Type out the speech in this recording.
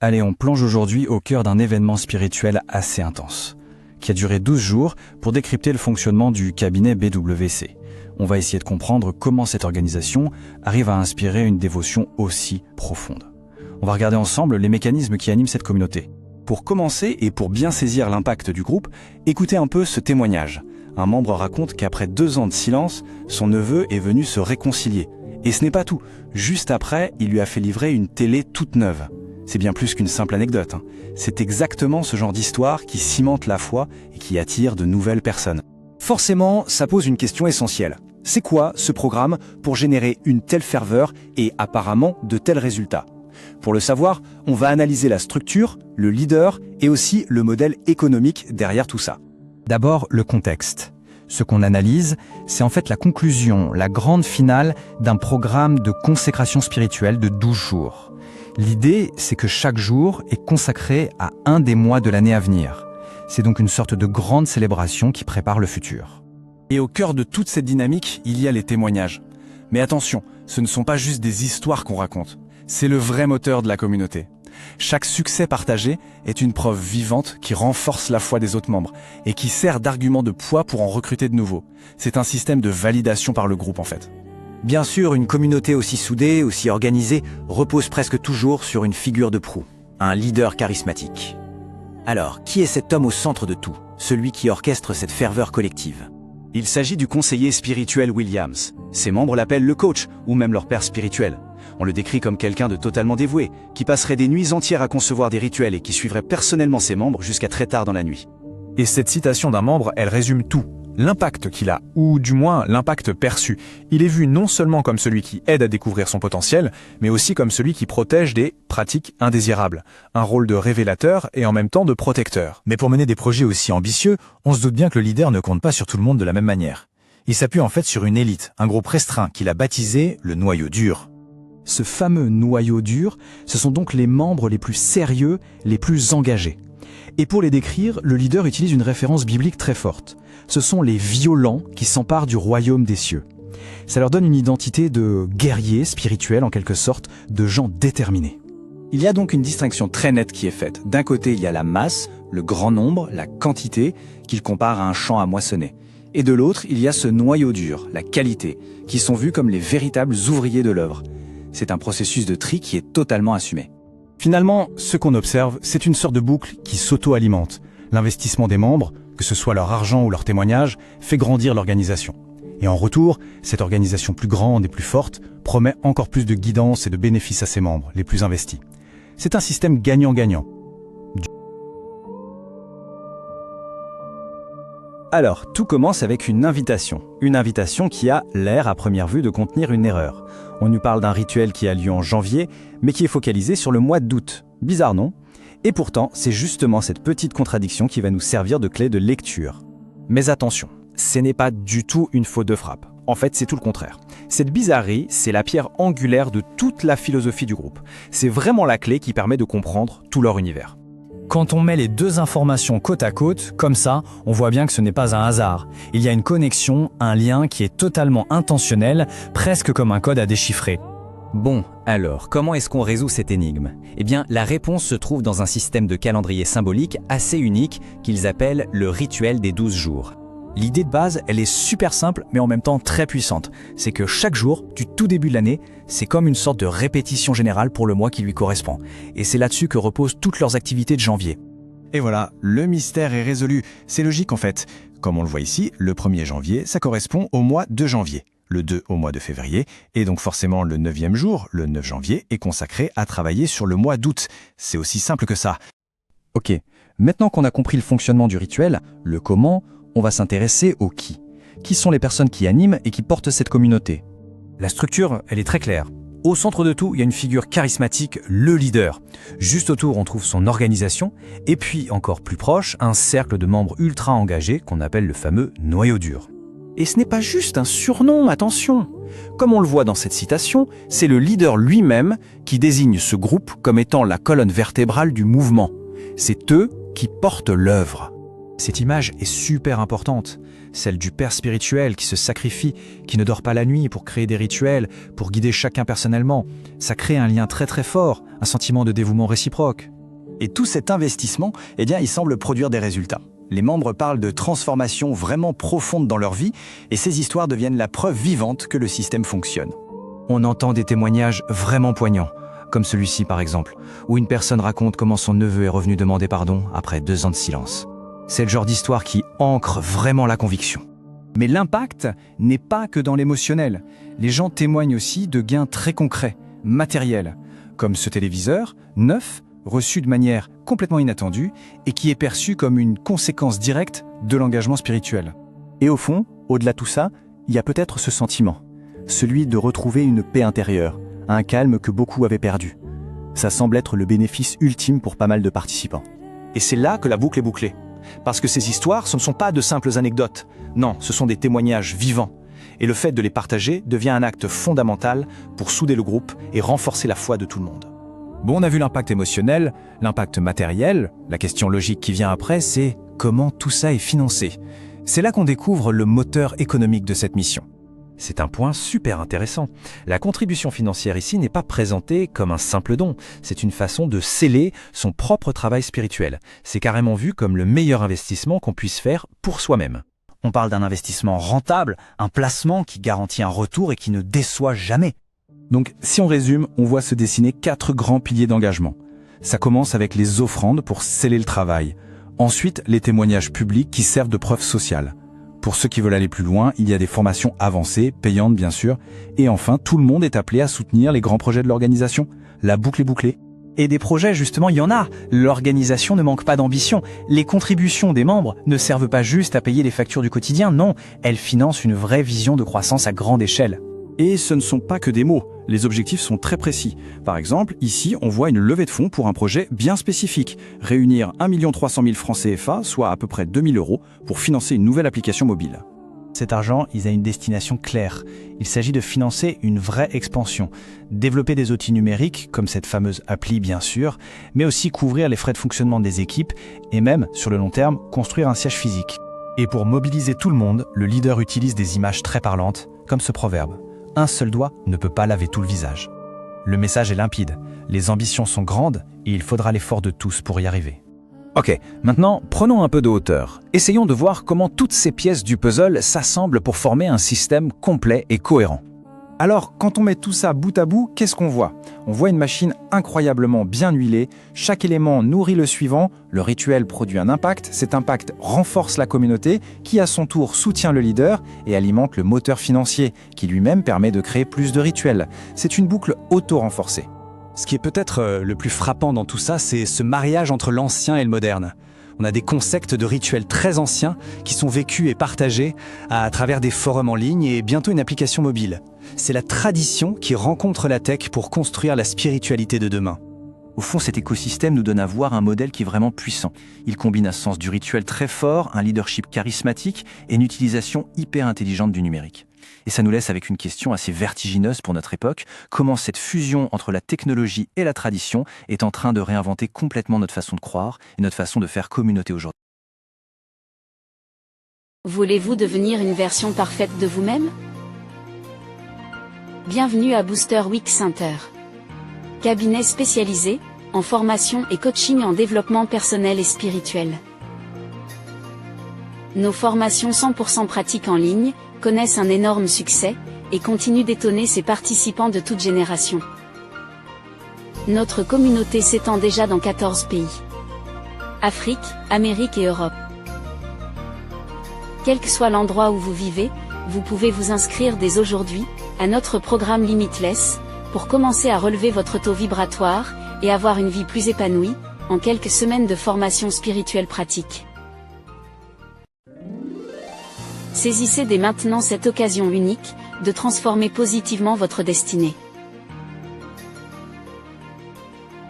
Allez, on plonge aujourd'hui au cœur d'un événement spirituel assez intense, qui a duré 12 jours pour décrypter le fonctionnement du cabinet BWC. On va essayer de comprendre comment cette organisation arrive à inspirer une dévotion aussi profonde. On va regarder ensemble les mécanismes qui animent cette communauté. Pour commencer et pour bien saisir l'impact du groupe, écoutez un peu ce témoignage. Un membre raconte qu'après 2 ans de silence, son neveu est venu se réconcilier. Et ce n'est pas tout. Juste après, il lui a fait livrer une télé toute neuve. C'est bien plus qu'une simple anecdote. C'est exactement ce genre d'histoire qui cimente la foi et qui attire de nouvelles personnes. Forcément, ça pose une question essentielle. C'est quoi ce programme pour générer une telle ferveur et apparemment de tels résultats ? Pour le savoir, on va analyser la structure, le leader et aussi le modèle économique derrière tout ça. D'abord, le contexte. Ce qu'on analyse, c'est en fait la conclusion, la grande finale d'un programme de consécration spirituelle de 12 jours. L'idée, c'est que chaque jour est consacré à un des mois de l'année à venir. C'est donc une sorte de grande célébration qui prépare le futur. Et au cœur de toute cette dynamique, il y a les témoignages. Mais attention, ce ne sont pas juste des histoires qu'on raconte. C'est le vrai moteur de la communauté. Chaque succès partagé est une preuve vivante qui renforce la foi des autres membres et qui sert d'argument de poids pour en recruter de nouveaux. C'est un système de validation par le groupe en fait. Bien sûr, une communauté aussi soudée, aussi organisée, repose presque toujours sur une figure de proue, un leader charismatique. Alors, qui est cet homme au centre de tout, celui qui orchestre cette ferveur collective ? Il s'agit du conseiller spirituel Williams. Ses membres l'appellent le coach ou même leur père spirituel. On le décrit comme quelqu'un de totalement dévoué, qui passerait des nuits entières à concevoir des rituels et qui suivrait personnellement ses membres jusqu'à très tard dans la nuit. Et cette citation d'un membre, elle résume tout. L'impact qu'il a, ou du moins l'impact perçu. Il est vu non seulement comme celui qui aide à découvrir son potentiel, mais aussi comme celui qui protège des pratiques indésirables. Un rôle de révélateur et en même temps de protecteur. Mais pour mener des projets aussi ambitieux, on se doute bien que le leader ne compte pas sur tout le monde de la même manière. Il s'appuie en fait sur une élite, un groupe restreint qu'il a baptisé le noyau dur. Ce fameux noyau dur, ce sont donc les membres les plus sérieux, les plus engagés. Et pour les décrire, le leader utilise une référence biblique très forte. Ce sont les violents qui s'emparent du royaume des cieux. Ça leur donne une identité de guerriers spirituels en quelque sorte, de gens déterminés. Il y a donc une distinction très nette qui est faite. D'un côté, il y a la masse, le grand nombre, la quantité, qu'il compare à un champ à moissonner. Et de l'autre, il y a ce noyau dur, la qualité, qui sont vus comme les véritables ouvriers de l'œuvre. C'est un processus de tri qui est totalement assumé. Finalement, ce qu'on observe, c'est une sorte de boucle qui s'auto-alimente. L'investissement des membres, que ce soit leur argent ou leur témoignage, fait grandir l'organisation. Et en retour, cette organisation plus grande et plus forte promet encore plus de guidance et de bénéfices à ses membres, les plus investis. C'est un système gagnant-gagnant. Alors, tout commence avec une invitation. Une invitation qui a l'air, à première vue, de contenir une erreur. On nous parle d'un rituel qui a lieu en janvier, mais qui est focalisé sur le mois d'août. Bizarre, non ? Et pourtant, c'est justement cette petite contradiction qui va nous servir de clé de lecture. Mais attention, ce n'est pas du tout une faute de frappe. En fait, c'est tout le contraire. Cette bizarrerie, c'est la pierre angulaire de toute la philosophie du groupe. C'est vraiment la clé qui permet de comprendre tout leur univers. Quand on met les deux informations côte à côte, comme ça, on voit bien que ce n'est pas un hasard. Il y a une connexion, un lien qui est totalement intentionnel, presque comme un code à déchiffrer. Bon, alors, comment est-ce qu'on résout cette énigme ? Eh bien, la réponse se trouve dans un système de calendrier symbolique assez unique qu'ils appellent le rituel des 12 jours. L'idée de base, elle est super simple, mais en même temps très puissante. C'est que chaque jour, du tout début de l'année, c'est comme une sorte de répétition générale pour le mois qui lui correspond. Et c'est là-dessus que reposent toutes leurs activités de janvier. Et voilà, le mystère est résolu. C'est logique en fait. Comme on le voit ici, le 1er janvier, ça correspond au mois de janvier. Le 2 au mois de février, et donc forcément le 9e jour, le 9 janvier, est consacré à travailler sur le mois d'août. C'est aussi simple que ça. Ok, maintenant qu'on a compris le fonctionnement du rituel, le comment, on va s'intéresser au qui. Qui sont les personnes qui animent et qui portent cette communauté ? La structure, elle est très claire. Au centre de tout, il y a une figure charismatique, le leader. Juste autour, on trouve son organisation, et puis encore plus proche, un cercle de membres ultra engagés qu'on appelle le fameux noyau dur. Et ce n'est pas juste un surnom, attention. Comme on le voit dans cette citation, c'est le leader lui-même qui désigne ce groupe comme étant la colonne vertébrale du mouvement. C'est eux qui portent l'œuvre. Cette image est super importante, celle du père spirituel qui se sacrifie, qui ne dort pas la nuit pour créer des rituels, pour guider chacun personnellement. Ça crée un lien très très fort, un sentiment de dévouement réciproque. Et tout cet investissement, il semble produire des résultats. Les membres parlent de transformations vraiment profondes dans leur vie, et ces histoires deviennent la preuve vivante que le système fonctionne. On entend des témoignages vraiment poignants, comme celui-ci par exemple, où une personne raconte comment son neveu est revenu demander pardon après 2 ans de silence. C'est le genre d'histoire qui ancre vraiment la conviction. Mais l'impact n'est pas que dans l'émotionnel. Les gens témoignent aussi de gains très concrets, matériels, comme ce téléviseur, neuf, reçu de manière complètement inattendue et qui est perçu comme une conséquence directe de l'engagement spirituel. Et au fond, au-delà de tout ça, il y a peut-être ce sentiment, celui de retrouver une paix intérieure, un calme que beaucoup avaient perdu. Ça semble être le bénéfice ultime pour pas mal de participants. Et c'est là que la boucle est bouclée. Parce que ces histoires, ce ne sont pas de simples anecdotes. Non, ce sont des témoignages vivants. Et le fait de les partager devient un acte fondamental pour souder le groupe et renforcer la foi de tout le monde. Bon, on a vu l'impact émotionnel, l'impact matériel. La question logique qui vient après, c'est comment tout ça est financé. C'est là qu'on découvre le moteur économique de cette mission. C'est un point super intéressant. La contribution financière ici n'est pas présentée comme un simple don. C'est une façon de sceller son propre travail spirituel. C'est carrément vu comme le meilleur investissement qu'on puisse faire pour soi-même. On parle d'un investissement rentable, un placement qui garantit un retour et qui ne déçoit jamais. Donc, si on résume, on voit se dessiner 4 grands piliers d'engagement. Ça commence avec les offrandes pour sceller le travail. Ensuite, les témoignages publics qui servent de preuve sociale. Pour ceux qui veulent aller plus loin, il y a des formations avancées, payantes bien sûr. Et enfin, tout le monde est appelé à soutenir les grands projets de l'organisation. La boucle est bouclée. Et des projets, justement, il y en a. L'organisation ne manque pas d'ambition. Les contributions des membres ne servent pas juste à payer les factures du quotidien, non. Elles financent une vraie vision de croissance à grande échelle. Et ce ne sont pas que des mots, les objectifs sont très précis. Par exemple, ici, on voit une levée de fonds pour un projet bien spécifique. Réunir 1 300 000 francs CFA, soit à peu près 2 000 € pour financer une nouvelle application mobile. Cet argent, il a une destination claire. Il s'agit de financer une vraie expansion. Développer des outils numériques, comme cette fameuse appli bien sûr, mais aussi couvrir les frais de fonctionnement des équipes et même, sur le long terme, construire un siège physique. Et pour mobiliser tout le monde, le leader utilise des images très parlantes, comme ce proverbe. Un seul doigt ne peut pas laver tout le visage. Le message est limpide, les ambitions sont grandes et il faudra l'effort de tous pour y arriver. Ok, maintenant prenons un peu de hauteur. Essayons de voir comment toutes ces pièces du puzzle s'assemblent pour former un système complet et cohérent. Alors, quand on met tout ça bout à bout, qu'est-ce qu'on voit? On voit une machine incroyablement bien huilée, chaque élément nourrit le suivant, le rituel produit un impact, cet impact renforce la communauté, qui à son tour soutient le leader et alimente le moteur financier, qui lui-même permet de créer plus de rituels. C'est une boucle auto-renforcée. Ce qui est peut-être le plus frappant dans tout ça, c'est ce mariage entre l'ancien et le moderne. On a des concepts de rituels très anciens qui sont vécus et partagés à travers des forums en ligne et bientôt une application mobile. C'est la tradition qui rencontre la tech pour construire la spiritualité de demain. Au fond, cet écosystème nous donne à voir un modèle qui est vraiment puissant. Il combine un sens du rituel très fort, un leadership charismatique et une utilisation hyper intelligente du numérique. Et ça nous laisse avec une question assez vertigineuse pour notre époque. Comment cette fusion entre la technologie et la tradition est en train de réinventer complètement notre façon de croire et notre façon de faire communauté aujourd'hui. Voulez-vous devenir une version parfaite de vous-même? Bienvenue à Booster Week Center. Cabinet spécialisé en formation et coaching en développement personnel et spirituel. Nos formations 100% pratiques en ligne connaissent un énorme succès et continuent d'étonner ses participants de toute génération. Notre communauté s'étend déjà dans 14 pays. Afrique, Amérique et Europe. Quel que soit l'endroit où vous vivez, vous pouvez vous inscrire dès aujourd'hui à notre programme Limitless pour commencer à relever votre taux vibratoire et avoir une vie plus épanouie en quelques semaines de formation spirituelle pratique. Saisissez dès maintenant cette occasion unique de transformer positivement votre destinée.